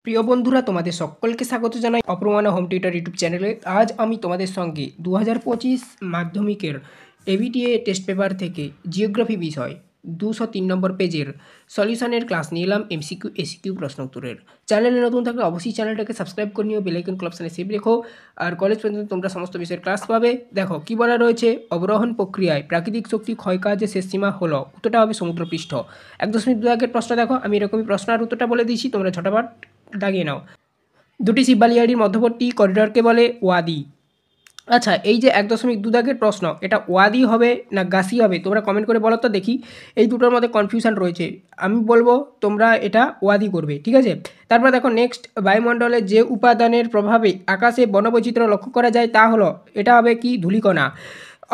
প্রিয় বন্ধুরা, তোমাদের সকলকে স্বাগত জানাই অপরমানা হোম টিউটর ইউটিউব চ্যানেলে। আজ আমি তোমাদের সঙ্গে 2025 মাধ্যমিকের এবিটিএ টেস্ট পেপার থেকে জিওগ্রাফি বিষয় 203 নম্বর পেজের সলিউশনের ক্লাস নিয়ে এলাম এমসিকিউ এসিকিউ প্রশ্ন উত্তরের। চ্যানেলে নতুন থাকলে অবশ্যই চ্যানেলটাকে সাবস্ক্রাইব করে নিও, বেল আইকন অপশানে সেভ রেখো, আর কলেজ পর্যন্ত তোমরা সমস্ত বিষয়ের ক্লাস পাবে। দেখো কি বলা রয়েছে, অবরোহণ প্রক্রিয়ায় প্রাকৃতিক শক্তি ক্ষয়কার্যের শেষ সীমা হলো, উত্তরটা হবে সমুদ্রপৃষ্ঠ। 1.2 দাগের প্রশ্ন দেখো, আমি এরকমই প্রশ্ন আর উত্তরটা বলে দিয়েছি, তোমরা ঝটাপট দাগিয়ে নাও। দুটি শিববালিয়াড়ির মধ্যবর্তী করিডরকে বলে ওয়াদি। আচ্ছা, এই যে 1.2 দাগের প্রশ্ন, এটা ওয়াদি হবে না গাসি হবে, তোমরা কমেন্ট করে বলো তো দেখি। এই দুটোর মধ্যে কনফিউশন রয়েছে, আমি বলবো তোমরা এটা ওয়াদি করবে, ঠিক আছে। তারপর দেখো নেক্সট, বায়ুমণ্ডলে যে উপাদানের প্রভাবে আকাশে বনবৈচিত্র্য লক্ষ্য করা যায় তা হলো, এটা হবে কি ধূলিকণা।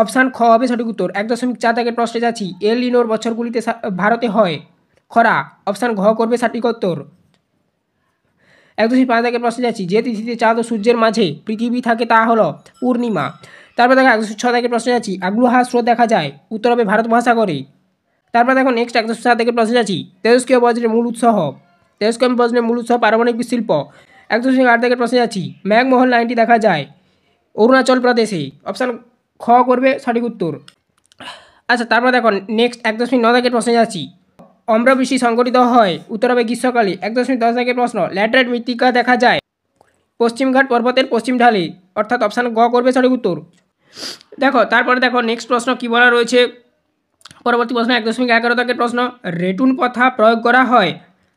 অপশান খ হবে সঠিক উত্তর। 1.4 দাগের প্রশ্নে যাচ্ছি, এল নিনোর বছরগুলিতে ভারতে হয় খরা, অপশান ঘ করবে সঠিক উত্তর। 1.5 দাগের প্রশ্নে যাচ্ছি, যে তিথিতে চাঁদ ও সূর্যের মাঝে পৃথিবী থাকে তা হলো পূর্ণিমা। তারপর দেখো 106 দাগের প্রশ্নে যাচ্ছি, আগ্লুহা স্রোত দেখা যায়, উত্তর হবে ভারত মহাসাগরে। তারপর দেখো নেক্সট 107 দাগের প্রশ্নে যাচ্ছি, তেজস্ক্রিয় বজ্রের মূল উৎস, তেজস্ক্রিয় বজ্রের মূল উৎস পারমাণবিক শিল্প। 108 দাগের প্রশ্নে যাচ্ছি, ম্যাকমোহন লাইনটি দেখা যায় অরুণাচল প্রদেশে, অপশান খ করবে সঠিক উত্তর। আচ্ছা, তারপর দেখো নেক্সট 1.9 দাগের প্রশ্নে যাচ্ছি, অম্রবৃষ্টি সংঘটিত হয়, উত্তর হবে গ্রীষ্মকালে। 1.10 দাগের প্রশ্ন, ল্যাটেরাইট মৃত্তিকা দেখা যায় পশ্চিমঘাট পর্বতের পশ্চিম ঢালে, অর্থাৎ অপশান গ করবে সঠিক উত্তর। দেখো তারপরে দেখো নেক্সট প্রশ্ন কি বলা রয়েছে, পরবর্তী প্রশ্ন 1.11 দাগের প্রশ্ন, রেটুন প্রথা প্রয়োগ করা হয়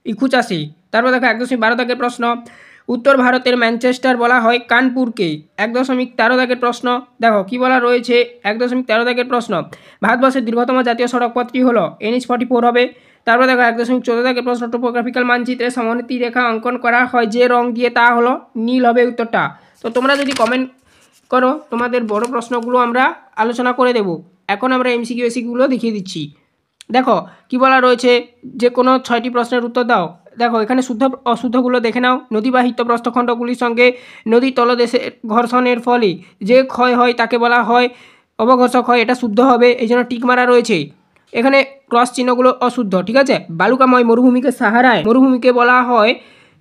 ইক্ষু চাষে। তারপর দেখো 1.12 দাগের প্রশ্ন, উত্তর ভারতের ম্যানচেস্টার বলা হয় কানপুরকে। 1.13 দাগের প্রশ্ন, দেখো কি বলা রয়েছে, 1.13 দাগের প্রশ্ন, ভারতবর্ষের দীর্ঘতম জাতীয় সড়ক পথটি হলো NH44 হবে। তারপর দেখো 1.14 দাগের প্রশ্ন, টোপোগ্রাফিক্যাল মানচিত্রে সমানুতি রেখা অঙ্কন করা হয় যে রং দিয়ে তা হলো নীল হবে উত্তরটা। তো তোমরা যদি কমেন্ট করো, তোমাদের বড় প্রশ্নগুলো আমরা আলোচনা করে দেব। এখন আমরা এমসিকিউ এসিকিউগুলো দেখিয়ে দিচ্ছি। দেখো কি বলা রয়েছে, যে কোনো 6টি প্রশ্নের উত্তর দাও। দেখো এখানে শুদ্ধ অশুদ্ধগুলো দেখে নাও। নদীবাহিত প্রস্থখণ্ডগুলির সঙ্গে নদীর তলদেশের ঘর্ষণের ফলে যে ক্ষয় হয় তাকে বলা হয় অবঘর্ষক হয়, এটা শুদ্ধ হবে, এই জন্য টিক মারা রয়েছে। এখানে ক্রস চিহ্নগুলো অশুদ্ধ, ঠিক আছে। বালুকাময় মরুভূমিকে সাহারায় মরুভূমিকে বলা হয়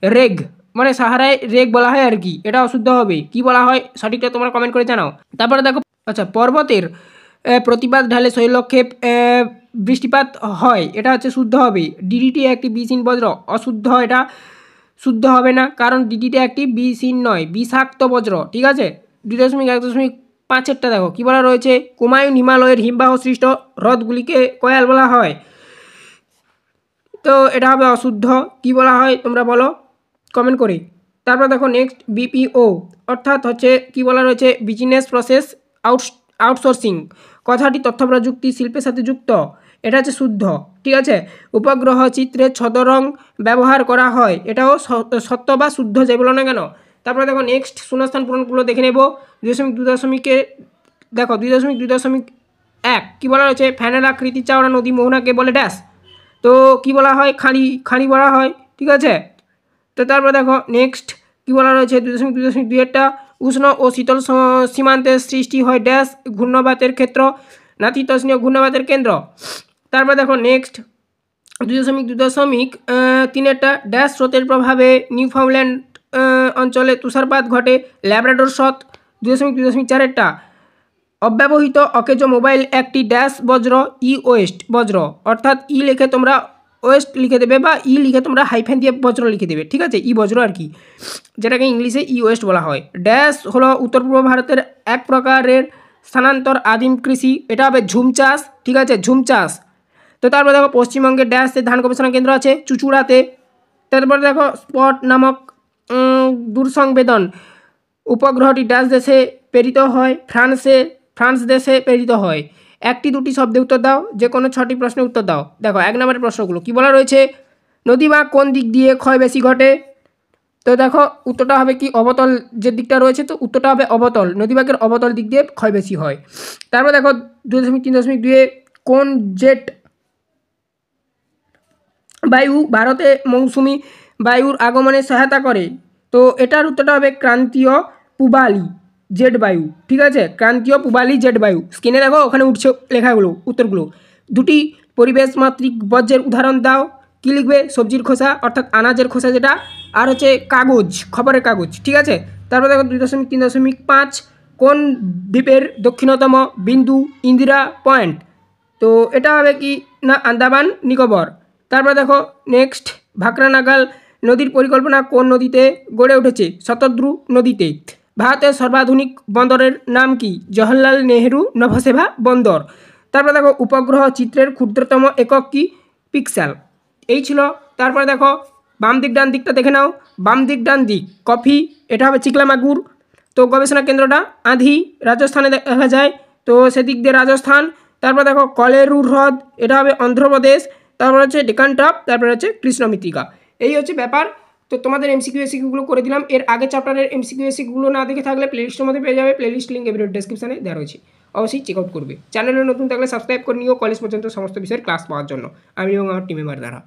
রেগ, মানে সাহারায় রেগ বলা হয় আর কি, এটা অশুদ্ধ হবে। কি বলা হয় সঠিকটা তোমরা কমেন্ট করে জানাও। তারপরে দেখো, আচ্ছা, পর্বতের প্রতিবাদ ঢালে শৈলক্ষেপ বৃষ্টিপাত হয়, এটা হচ্ছে শুদ্ধ হবে। ডিডিটি একটি বিষহীন বজ্র, অশুদ্ধ, এটা শুদ্ধ হবে না, কারণ ডিডিটি একটি বিষহীন নয়, বিষাক্ত বজ্র, ঠিক আছে। 2.1.5-এরটা দেখো কি বলা রয়েছে, কুমায়ুন হিমালয়ের হিমবাহ সৃষ্ট হ্রদগুলিকে কয়াল বলা হয়, তো এটা হবে অশুদ্ধ। কি বলা হয় তোমরা বলো কমেন্ট করে। তারপর দেখো নেক্সট, বিপিও অর্থাৎ হচ্ছে কি বলা রয়েছে, বিজনেস প্রসেস আউটসোর্সিং, কথাটি তথ্য প্রযুক্তি শিল্পের সাথে যুক্ত, এটা হচ্ছে শুদ্ধ, ঠিক আছে। উপগ্রহ চিত্রে ছদরং ব্যবহার করা হয়, এটাও সত্য বা শুদ্ধ, যে বলো না কেন। তারপরে দেখো নেক্সট শূন্যস্থান পূরণগুলো দেখে নেব। 2.2 দেখো 2.2.1 কি বলা রয়েছে, ফ্যানের আকৃতি চাওড়া নদী মোহনাকে বলে ড্যাশ, তো কি বলা হয় খাঁড়ি বলা হয়, ঠিক আছে। তো তারপর দেখো নেক্সট কি বলা রয়েছে, 2.2.2-এরটা, উষ্ণ ও শীতল সীমান্তের সৃষ্টি হয় ড্যাশ ঘূর্ণবাতের ক্ষেত্র, নাতিশীতোষ্ণীয় ঘূর্ণবাতের কেন্দ্র। তারপর দেখো নেক্সট 2.2.3-এরটা, ড্যাশ স্রোতের প্রভাবে নিউফাউন্ডল্যান্ড অঞ্চলে তুষারপাত ঘটে, ল্যাব্রাডোর হ্রদ। 2.2.4-এরটা, অব্যবহৃত অকেজো মোবাইল একটি ড্যাশ বজ্র, ই ওয়েস্ট বজ্র, অর্থাৎ ই লিখে তোমরা ওয়েস্ট লিখে দেবে, বা ই লিখে তোমরা হাইফেন দিয়ে বজ্র লিখে দেবে, ঠিক আছে। ই বজ্র আর কি, যেটাকে ইংলিশে ই ওয়েস্ট বলা হয়। ড্যাশ হলো উত্তর পূর্ব ভারতের এক প্রকারের স্থানান্তর আদিম কৃষি, এটা হবে ঝুম চাষ, ঠিক আছে, ঝুম চাষ। তো তারপরে দেখো পশ্চিমবঙ্গের ড্যাশে ধান গবেষণা কেন্দ্র আছে চুচুড়াতে। তারপরে দেখো স্পট নামক দূরসংবেদন উপগ্রহটি ড্যাশ দেশে প্রেরিত হয়, ফ্রান্স দেশে প্রেরিত হয়। একটি দুটি শব্দে উত্তর দাও, যে কোনো 6টি প্রশ্নের উত্তর দাও। দেখো 1 নম্বরের প্রশ্নগুলো কি বলা রয়েছে, নদী বা কোন দিক দিয়ে ক্ষয় বেশি ঘটে, তো দেখো উত্তরটা হবে কি অবতল, যে দিকটা রয়েছে, তো উত্তরটা হবে অবতল, নদীবাগের অবতল দিক দিয়ে ক্ষয় বেশি হয়। তারপর দেখো 2.3.2 কোন জেট বায়ু ভারতে মৌসুমি বায়ুর আগমনে সহায়তা করে, তো এটার উত্তরটা হবে ক্রান্তীয় পূবালি জেট বায়ু, ঠিক আছে, ক্রান্তীয় পূবালি জেট বায়ু। স্ক্রিনে দেখো ওখানে উঠছে লেখাগুলো, উত্তরগুলো। দুটি পরিবেশ মাত্রিক বর্জ্যের উদাহরণ দাও, কি লিখবে, সবজির খোসা অর্থাৎ আনাজের খোসা যেটা, আর হচ্ছে কাগজ, খবরের কাগজ, ঠিক আছে। তারপর দেখো 2.3.5 কোন দ্বীপের দক্ষিণতম বিন্দু ইন্দিরা পয়েন্ট? তো এটা হবে কি না আন্দামান নিকোবর। তারপর দেখো নেক্সট ভাকরানাগাল নদীর পরিকল্পনা কোন নদীতে গড়ে উঠেছে? শতদ্রু নদীতে। ভারতের সর্বাধুনিক বন্দরের নাম কি? জওহরলাল নেহেরু নভসেভা বন্দর। তারপর দেখো উপগ্রহ চিত্রের ক্ষুদ্রতম একক কি? পিক্সেল। এই ছিল। তারপরে দেখো বাম দিক ডান দিকটা দেখে নাও। বাম দিক ডান দিক কফি, এটা হবে চিকলামাগুর। তো গবেষণা কেন্দ্রটা আঁধি, রাজস্থানে দেখা যায়, তো সেদিক দিয়ে রাজস্থান। তারপর দেখো কলেরু হ্রদ, এটা হবে অন্ধ্রপ্রদেশ। তারপর হচ্ছে ডেকান টপ, তারপর হচ্ছে কৃষ্ণ মৃত্তিকা। এই হচ্ছে ব্যাপার। তো তোমাদের এমসিকিউ এসিকিউগুলো করে দিলাম। এর আগে চ্যাপ্টারের এমসিকিউ এসিকিউগুলো না দেখে থাকলে প্লেলিস্টের মধ্যে পেয়ে যাবে, প্লেলিস্ট লিঙ্ক ভিডিও ডেসক্রিপশনে দেওয়া রয়েছে, অবশ্যই চেক আউট করবে। চ্যানেলে নতুন থাকলে সাবস্ক্রাইব করে নিও কলেজ পর্যন্ত সমস্ত বিষয়ের ক্লাস পাওয়ার জন্য, আমি এবং আমার টিম মেম্বার দ্বারা।